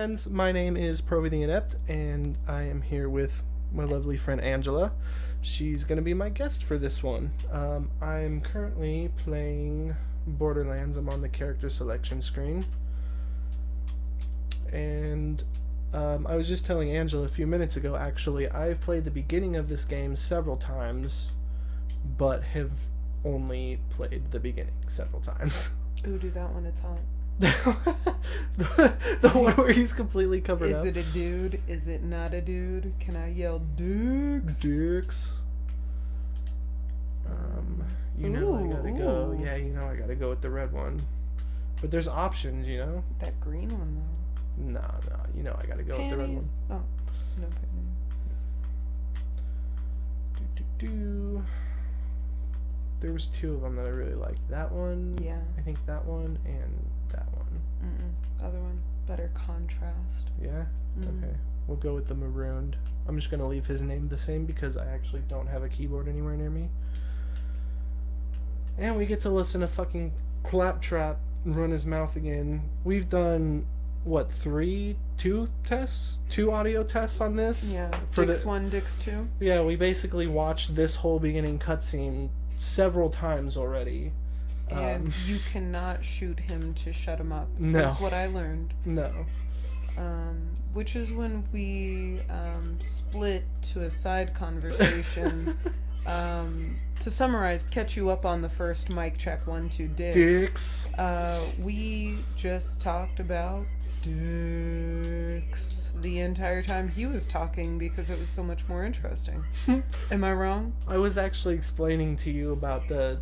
Borderlands. My name is Provi the Inept, and I am here with my lovely friend Angela. She's going to be my guest for this one. I'm currently playing Borderlands. I'm on the character selection screen. And I was just telling Angela a few minutes ago, actually, I've played the beginning of this game several times, but have only played the beginning several times. Ooh, do that one a ton. the one where he's completely covered up. Is it a dude? Is it not a dude? Can I yell dicks? Dicks. You know I gotta go. Yeah, you know I gotta go with the red one. But there's options, you know? That green one, though. No, you know I gotta go with the red one. Oh, no panties. There was two of them that I really liked. That one, Yeah. I think that one, and that one. Other one, better contrast. Yeah? Okay. We'll go with the marooned. I'm just gonna leave his name the same because I actually don't have a keyboard anywhere near me. And we get to listen to fucking Claptrap run his mouth again. We've done, what, two audio tests on this? Yeah, For Dix 1, Dix 2. Yeah, we basically watched this whole beginning cutscene several times already. And you cannot shoot him to shut him up. No. That's what I learned. No. Which is when we split to a side conversation. To summarize, catch you up on the first mic check 1, 2, Dicks. We just talked about dicks the entire time he was talking because it was so much more interesting. Am I wrong? I was actually explaining to you about the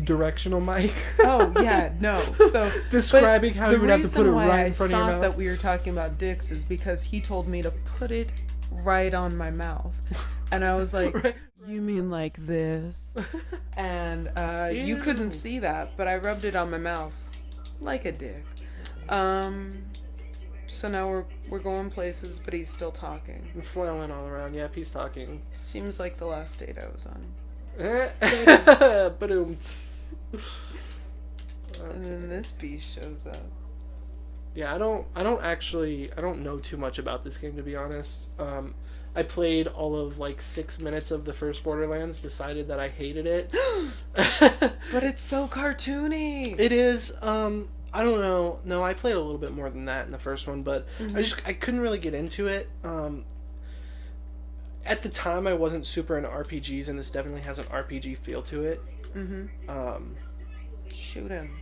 directional mic. Oh yeah, no. So describing how you would have to put it right in front of your mouth. The reason why I thought that we were talking about dicks is because he told me to put it right on my mouth, and I was like, Right. "You mean like this?" And you couldn't see that, but I rubbed it on my mouth like a dick. So now we're going places, but he's still talking. I'm flailing all around. Yep, he's talking. Seems like the last date I was on. Ba-doom. And then this beast shows up. Yeah, I don't know too much about this game, to be honest. I played all of like 6 minutes of the first Borderlands, decided that I hated it. But it's so cartoony. It is. I don't know. No, I played a little bit more than that in the first one, but I couldn't really get into it. At the time, I wasn't super into RPGs, and this definitely has an RPG feel to it. Shoot him.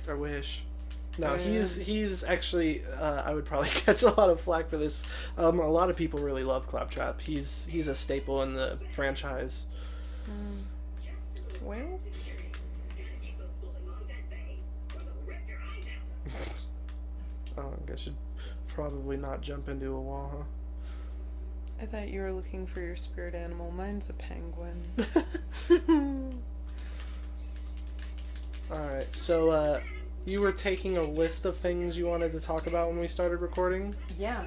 I wish. No, he's actually. I would probably catch a lot of flack for this. A lot of people really love Claptrap. He's a staple in the franchise. Well. Oh, I guess I should probably not jump into a wall, huh? I thought you were looking for your spirit animal. Mine's a penguin. Alright, so, you were taking a list of things you wanted to talk about when we started recording? Yeah,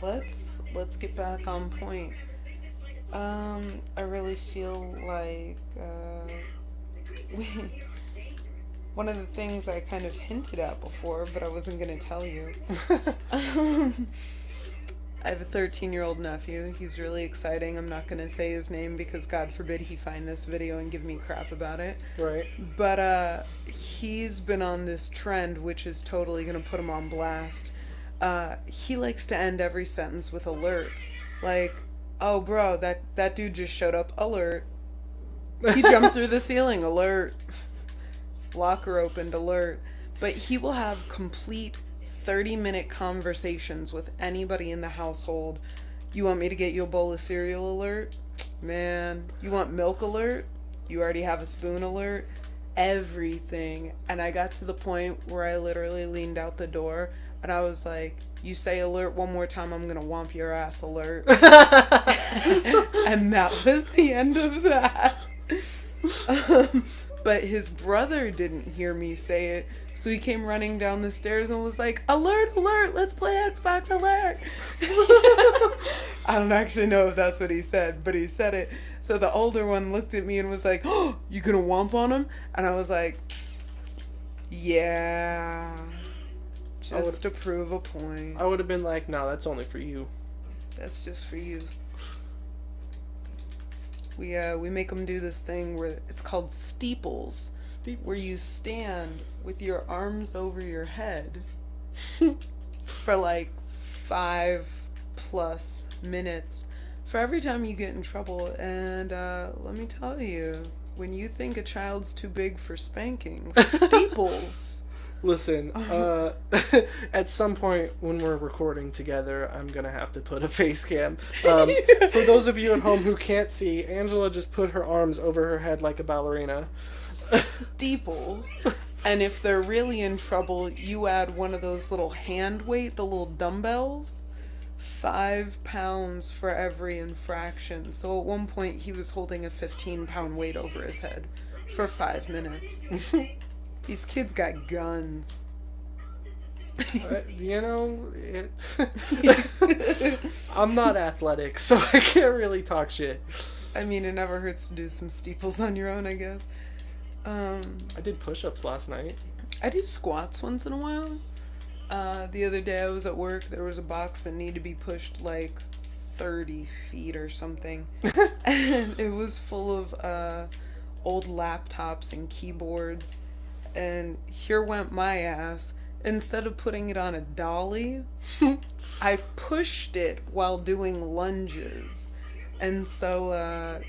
let's get back on point. I really feel like, one of the things I kind of hinted at before, but I wasn't going to tell you. I have a 13-year-old nephew. He's really exciting. I'm not going to say his name because God forbid he find this video and give me crap about it. Right. But he's been on this trend, which is totally going to put him on blast. He likes to end every sentence with alert. Like, oh, bro, that dude just showed up. Alert. He jumped through the ceiling. Alert. Locker opened. Alert. But he will have complete 30-minute conversations with anybody in the household. You want me to get you a bowl of cereal? Alert. Man, you want milk? Alert. You already have a spoon? Alert. Everything. And I got to the point where I literally leaned out the door and I was like, you say alert one more time, I'm gonna whomp your ass. Alert. And that was the end of that. But his brother didn't hear me say it, so he came running down the stairs and was like, alert, alert, let's play Xbox, alert. I don't actually know if that's what he said, but he said it. So the older one looked at me and was like, oh, you gonna whomp on him? And I was like, Yeah. Just to prove a point. I would have been like, no, that's only for you. That's just for you. We make them do this thing where it's called steeples. Where you stand with your arms over your head for like 5+ minutes for every time you get in trouble. And let me tell you, when you think a child's too big for spanking, steeples. Listen, at some point when we're recording together, I'm going to have to put a face cam. For those of you at home who can't see, Angela just put her arms over her head like a ballerina. Steeples. And if they're really in trouble, you add one of those little hand weight, the little dumbbells. 5 pounds for every infraction. So at one point, he was holding a 15-pound weight over his head for 5 minutes. These kids got guns. You know, I'm not athletic, so I can't really talk shit. I mean, it never hurts to do some steeples on your own, I guess. I did push-ups last night. I do squats once in a while. The other day I was at work, there was a box that needed to be pushed like 30 feet or something. And it was full of old laptops and keyboards. And here went my ass. Instead of putting it on a dolly, I pushed it while doing lunges. And so,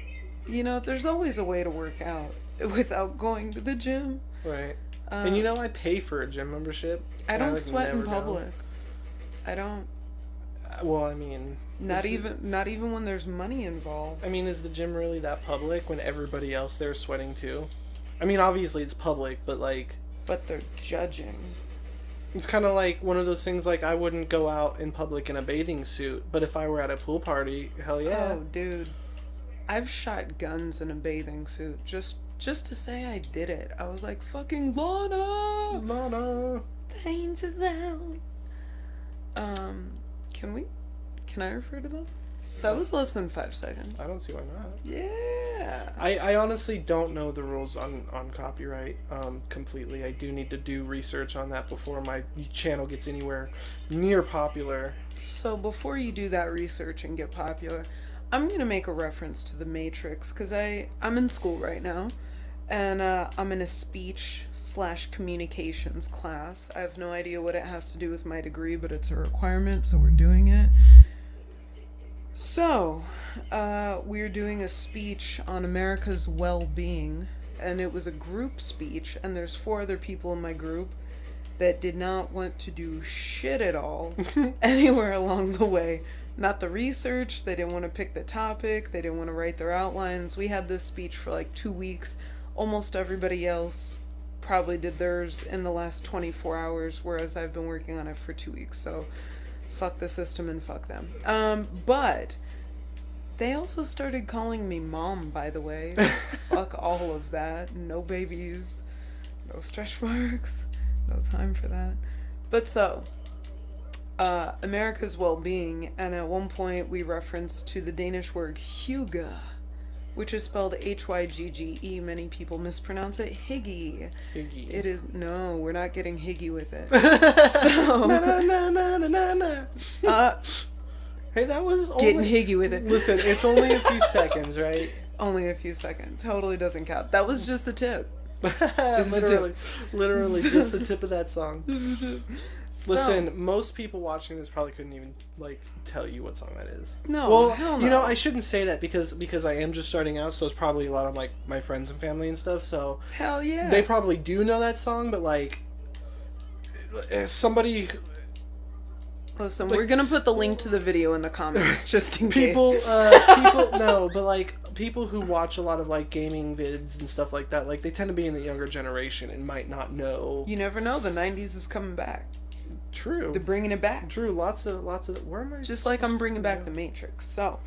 there's always a way to work out without going to the gym. Right. And I pay for a gym membership. I don't sweat in public. I don't. Well, I mean... Not even when there's money involved. I mean, is the gym really that public when everybody else there is sweating too? I mean, obviously it's public, but like... But they're judging. It's kind of like one of those things like I wouldn't go out in public in a bathing suit, but if I were at a pool party, hell yeah. Oh, dude. I've shot guns in a bathing suit just to say I did it. I was like, fucking Lana! Danger zone. Can I refer to that? That was less than 5 seconds. I don't see why not. Yeah. I honestly don't know the rules on copyright completely. I do need to do research on that before my channel gets anywhere near popular. So before you do that research and get popular, I'm going to make a reference to The Matrix because I'm in school right now. And I'm in a speech/communications class. I have no idea what it has to do with my degree, but it's a requirement, so we're doing it. So, we're doing a speech on America's well-being, and it was a group speech, and there's 4 other people in my group that did not want to do shit at all anywhere along the way. Not the research, they didn't want to pick the topic, they didn't want to write their outlines. We had this speech for like 2 weeks. Almost everybody else probably did theirs in the last 24 hours, whereas I've been working on it for 2 weeks, so fuck the system and fuck them. But they also started calling me mom, by the way. Fuck all of that. No babies, no stretch marks, no time for that. But so, America's well-being, and at one point we referenced to the Danish word hygge, which is spelled Hygge. Many people mispronounce it Higgy. Higgy. It is, no, we're not getting Higgy with it. So, hey, that was getting Higgy with it. Listen, it's only a few seconds, right? Only a few seconds. Totally doesn't count. That was just the tip. Literally just the tip of that song. Listen, most people watching this probably couldn't even tell you what song that is. No, well, hell no. I shouldn't say that because I am just starting out, so it's probably a lot of my friends and family and stuff. So hell yeah, they probably do know that song, but somebody. Listen, we're gonna put the link to the video in the comments just in case. People no, but people who watch a lot of gaming vids and stuff like that, they tend to be in the younger generation and might not know. You never know. The '90s is coming back. True. They're bringing it back. True. Lots of. Where am I? Just like I'm bringing back The Matrix. So,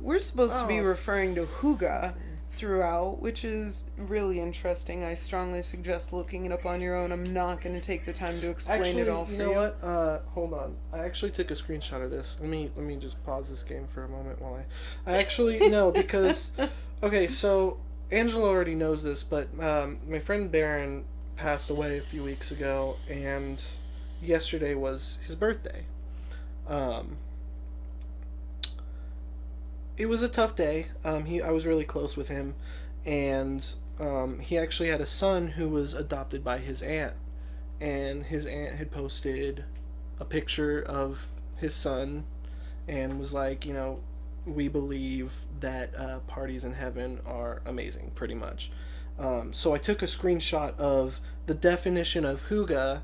we're supposed to be referring to hygge throughout, which is really interesting. I strongly suggest looking it up on your own. I'm not going to take the time to explain it all for you. You know what? Hold on. I actually took a screenshot of this. Let me just pause this game for a moment while I actually no because okay, so Angela already knows this, but my friend Baron passed away a few weeks ago, and yesterday was his birthday. Um, it was a tough day. I was really close with him, and he actually had a son who was adopted by his aunt, and his aunt had posted a picture of his son, and was like, we believe that parties in heaven are amazing, pretty much. So I took a screenshot of the definition of hygge,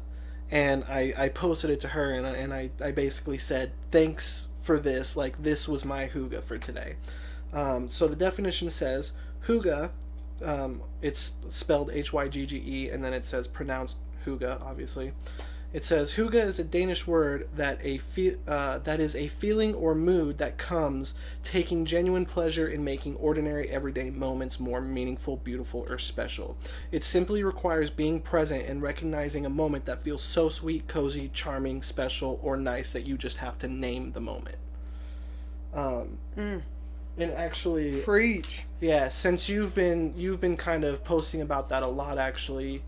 and I posted it to her, and I basically said, thanks for this, like, this was my hygge for today. So the definition says, hygge, it's spelled Hygge, and then it says pronounced hygge, obviously. It says, hygge is a Danish word that is a feeling or mood that comes taking genuine pleasure in making ordinary everyday moments more meaningful, beautiful, or special. It simply requires being present and recognizing a moment that feels so sweet, cozy, charming, special, or nice that you just have to name the moment. And actually, Preach. yeah, since you've been kind of posting about that a lot, actually,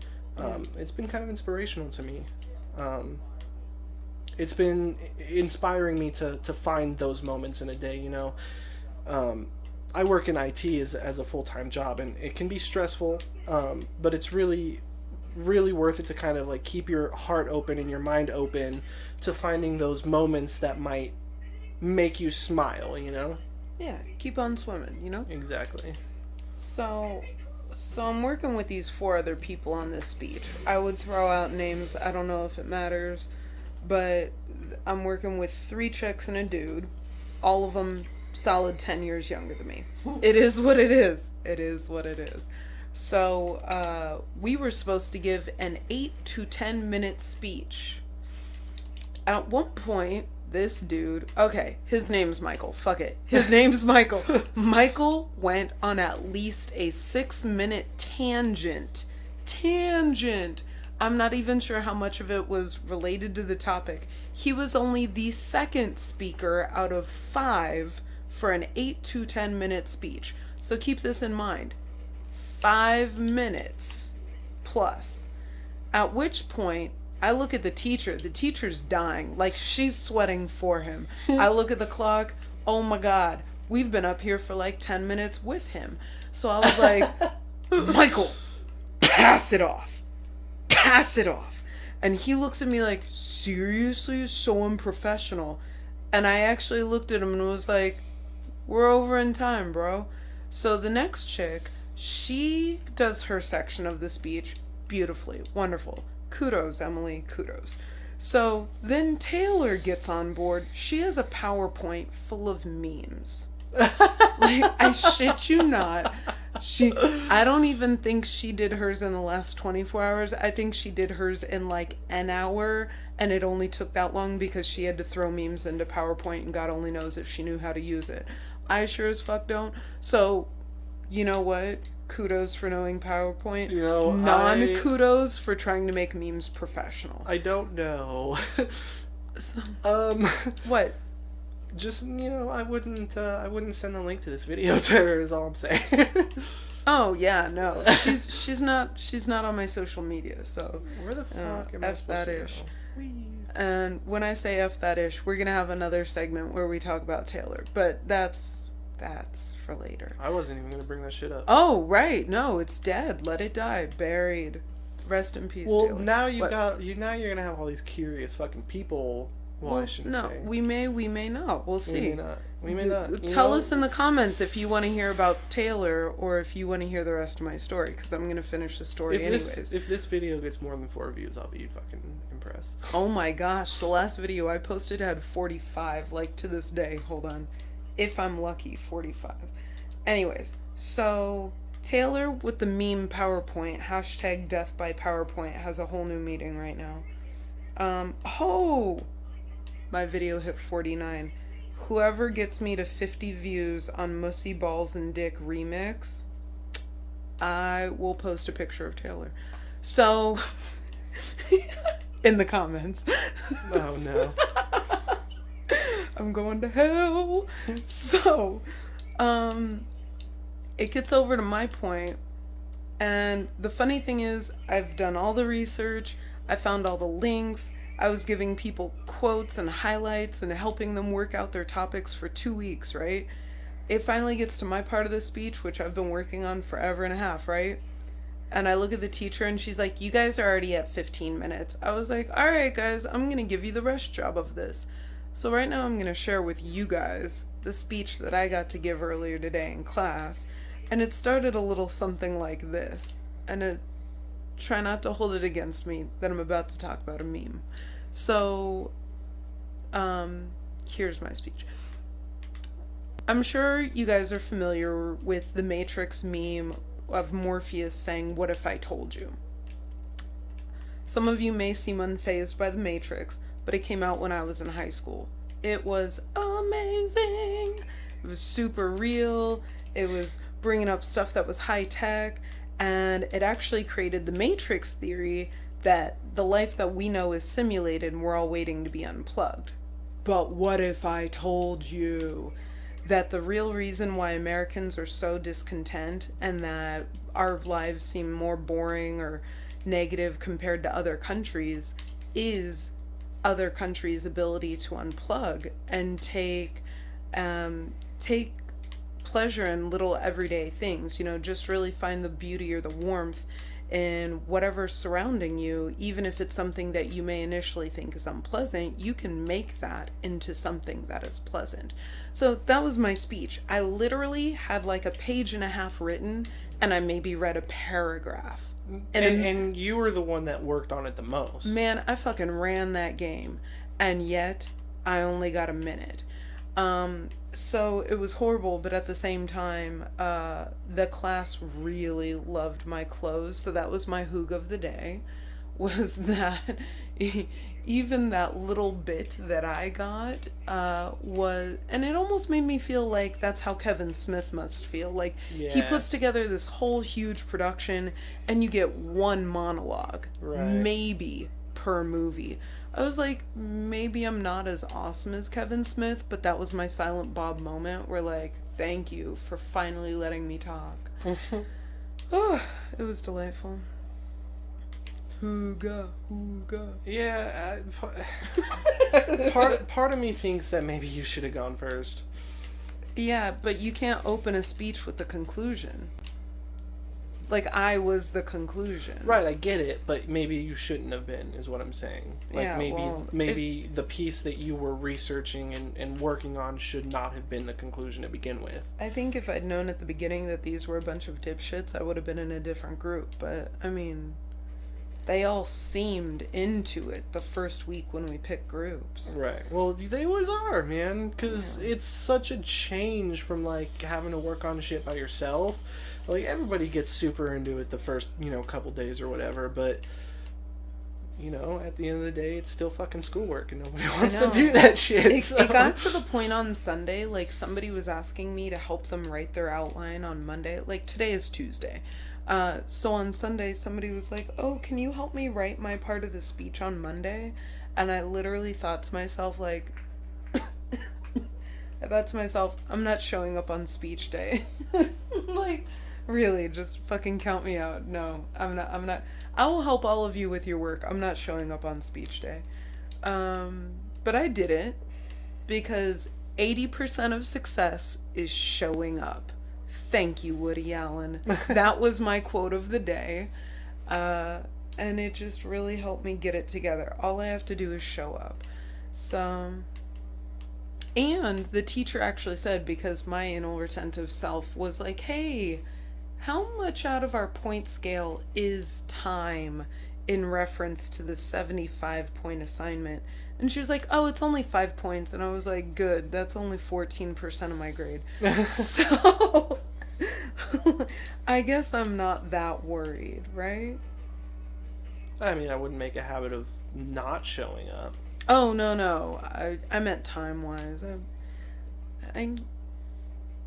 it's been kind of inspirational to me. It's been inspiring me to find those moments in a day. I work in IT as a full-time job, and it can be stressful, but it's really, really worth it to kind of like keep your heart open and your mind open to finding those moments that might make you smile. Yeah, keep on swimming, Exactly. So I'm working with these 4 other people on this speech. I would throw out names, I don't know if it matters, but I'm working with 3 chicks and a dude, all of them solid 10 years younger than me. It is what it is. It is what it is. So we were supposed to give an 8 to 10 minute speech. At one point, this dude, okay, his name's Michael, fuck it, his name's Michael. Michael went on at least a 6-minute tangent. I'm not even sure how much of it was related to the topic. He was only the 2nd speaker out of 5 for an 8 to 10 minute speech. So keep this in mind. 5 minutes plus. At which point, I look at the teacher. The teacher's dying. Like, she's sweating for him. I look at the clock. Oh my God. We've been up here for like 10 minutes with him. So I was like, Michael, pass it off. Pass it off. And he looks at me like, seriously? So unprofessional. And I actually looked at him and was like, we're over in time, bro. So the next chick, she does her section of the speech beautifully. Wonderful. Kudos, Emily, kudos. So then Taylor gets on board. She has a PowerPoint full of memes. Like, I shit you not. I don't even think she did hers in the last 24 hours. I think she did hers in like an hour, and it only took that long because she had to throw memes into PowerPoint, and God only knows if she knew how to use it. I sure as fuck don't. So, you know what? Kudos for knowing PowerPoint. Non-kudos for trying to make memes professional. I don't know. So, What? Just, I wouldn't send the link to this video to her, is all I'm saying. Oh yeah, no. She's not on my social media, so where the fuck am I F that supposed ish. to go? And when I say F that ish, we're gonna have another segment where we talk about Taylor. But that's for later. I wasn't even gonna bring that shit up. Oh right, no, it's dead. Let it die. Buried. Rest in peace, Well, Taylor. now you're gonna have all these curious fucking people. Well, I shouldn't say. We may not. We'll see. We may not. Tell us in the comments if you want to hear about Taylor or if you want to hear the rest of my story, because I'm going to finish the story anyways. If this video gets more than 4 views, I'll be fucking impressed. Oh my gosh, the last video I posted had 45, like to this day. Hold on. If I'm lucky, 45. Anyways, so Taylor with the meme PowerPoint, hashtag death by PowerPoint, has a whole new meeting right now. My video hit 49. Whoever gets me to 50 views on Mussy Balls and Dick remix, I will post a picture of Taylor. So, in the comments. Oh no. I'm going to hell. So, it gets over to my point, And the funny thing is, I've done all the research, I found all the links, I was giving people quotes and highlights and helping them work out their topics for 2 weeks, right? It finally gets to my part of the speech, which I've been working on forever and a half, right? And I look at the teacher and she's like, you guys are already at 15 minutes. I was like, all right, guys, I'm going to give you the rush job of this. So right now I'm going to share with you guys the speech that I got to give earlier today in class. And it started a little something like this. And try not to hold it against me that I'm about to talk about a meme. So, here's my speech. I'm sure you guys are familiar with the Matrix meme of Morpheus saying, "What if I told you?" Some of you may seem unfazed by the Matrix, but it came out when I was in high school. It was amazing. It was super real. It was bringing up stuff that was high tech, and it actually created the Matrix theory that the life that we know is simulated and we're all waiting to be unplugged. But what if I told you that the real reason why Americans are so discontent and that our lives seem more boring or negative compared to other countries is other countries' ability to unplug and take pleasure in little everyday things, just really find the beauty or the warmth in whatever's surrounding you. Even if it's something that you may initially think is unpleasant, you can make that into something that is pleasant. So that was my speech. I literally had like a page and a half written, and I maybe read a paragraph. And you were the one that worked on it the most. Man, I fucking ran that game, and yet I only got a minute. So it was horrible, but at the same time, the class really loved my clothes, so that was my hoog of the day, was that even that little bit that I got and it almost made me feel like that's how Kevin Smith must feel. Like, he puts together this whole huge production, and you get one monologue, maybe, per movie. I was like, maybe I'm not as awesome as Kevin Smith, but that was my Silent Bob moment where, like, thank you for finally letting me talk. Oh, it was delightful. Hooga, hooga. Yeah, part of me thinks that maybe you should have gone first. Yeah, but you can't open a speech with the conclusion. Like, I was the conclusion. Right, I get it, but maybe you shouldn't have been, is what I'm saying. Like, yeah, maybe the piece that you were researching and working on should not have been the conclusion to begin with. I think if I'd known at the beginning that these were a bunch of dipshits, I would have been in a different group. But, I mean, they all seemed into it the first week when we picked groups. Right. Well, they always are, man, because it's such a change from, like, having to work on shit by yourself. Like, everybody gets super into it the first, couple days or whatever, but, at the end of the day, it's still fucking schoolwork, and nobody wants to do that shit. It got to the point on Sunday, like, somebody was asking me to help them write their outline on Monday. Like, today is Tuesday. So on Sunday, somebody was like, oh, can you help me write my part of the speech on Monday? And I literally thought to myself, like, I'm not showing up on speech day. Like, really, just fucking count me out. No, I'm not. I will help all of you with your work. I'm not showing up on speech day. But I did it because 80% of success is showing up. Thank you, Woody Allen. That was my quote of the day. And it just really helped me get it together. All I have to do is show up. So, and the teacher actually said, because my anal retentive self was like, hey, how much out of our point scale is time in reference to the 75-point assignment? And she was like, oh, it's only 5 points. And I was like, good, that's only 14% of my grade. So, I guess I'm not that worried, right? I mean, I wouldn't make a habit of not showing up. Oh, no. I meant time-wise.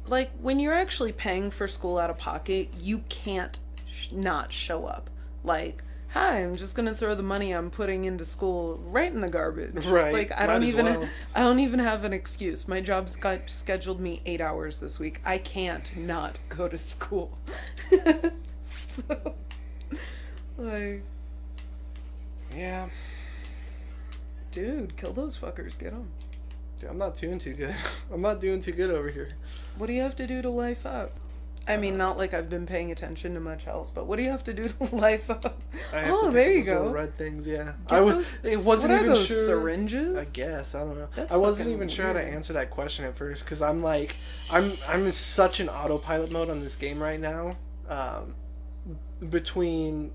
Like, when you're actually paying for school out of pocket, you can't not show up. Like, hi, I'm just gonna throw the money I'm putting into school right in the garbage. Right. Like, I don't even have an excuse. My job's scheduled me 8 hours this week. I can't not go to school. So, like, Yeah. dude, kill those fuckers. Get them. Dude, I'm not doing too good. I'm not doing too good over here. What do you have to do to life up? I mean, not like I've been paying attention to much else, but what do you have to do to life up? I have to Oh, pick there up you those little go. red things, yeah. Get those- It wasn't What are even those, sure. syringes? I guess, I don't know. That's I wasn't fucking even sure how to weird. answer that question at first because I'm like, I'm in such an autopilot mode on this game right now. Between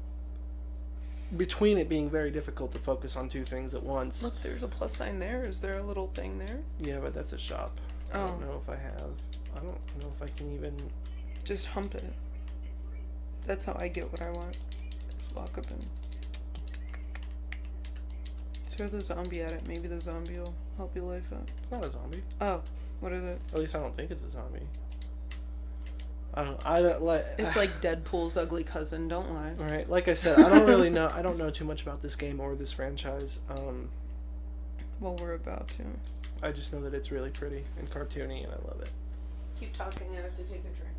it being very difficult to focus on two things at once. Look, there's a plus sign there. Is there a little thing there? Yeah, but that's a shop. I Oh. don't know if I have. I don't know if I can even. Just hump it. That's how I get what I want. Just walk up and throw the zombie at it. Maybe the zombie will help you life up. It's not a zombie. Oh, what is it? At least I don't think it's a zombie. I don't like. It's like Deadpool's ugly cousin. Don't lie. Right, like I said, I don't really know. I don't know too much about this game or this franchise. Well, we're about to. I just know that it's really pretty and cartoony, and I love it. Keep talking. I have to take a drink.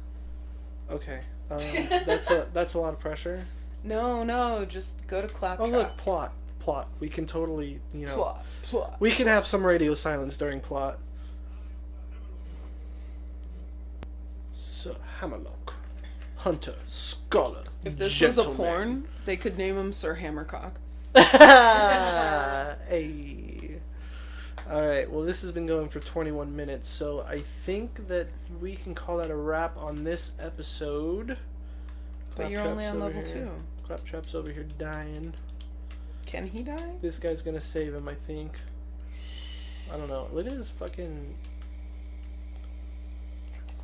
Okay, that's a lot of pressure. No, just go to Claptrap. Oh look, plot. We can totally, Plot. we can have some radio silence during plot. So Hammerlock, Hunter, Scholar. If this was a Gentleman. porn, they could name him Sir Hammercock. Hey. Alright, well this has been going for 21 minutes, so I think that we can call that a wrap on this episode. But you're only on level 2. Claptrap's over here dying. Can he die? This guy's gonna save him, I think. I don't know. Look at his fucking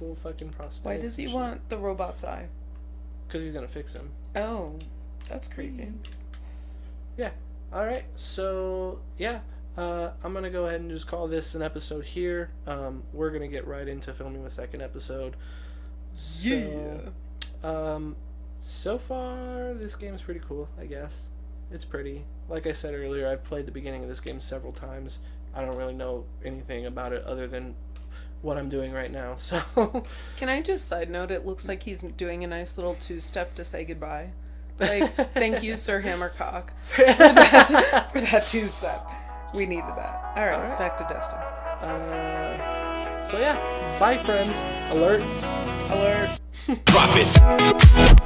cool fucking prosthetic. Why does he want the robot's eye? Because he's gonna fix him. Oh, that's creepy. Yeah. Alright, so yeah. I'm gonna go ahead and just call this an episode here. We're gonna get right into filming the second episode. So far this game's pretty cool, I guess. It's pretty. Like I said earlier, I've played the beginning of this game several times. I don't really know anything about it other than what I'm doing right now, so Can I just side note, it looks like he's doing a nice little 2-step to say goodbye. Like, thank you, Sir Hammercock, for that 2-step. We needed that. Alright, back to Destin. So yeah, bye friends. Alert. Alert. Drop it.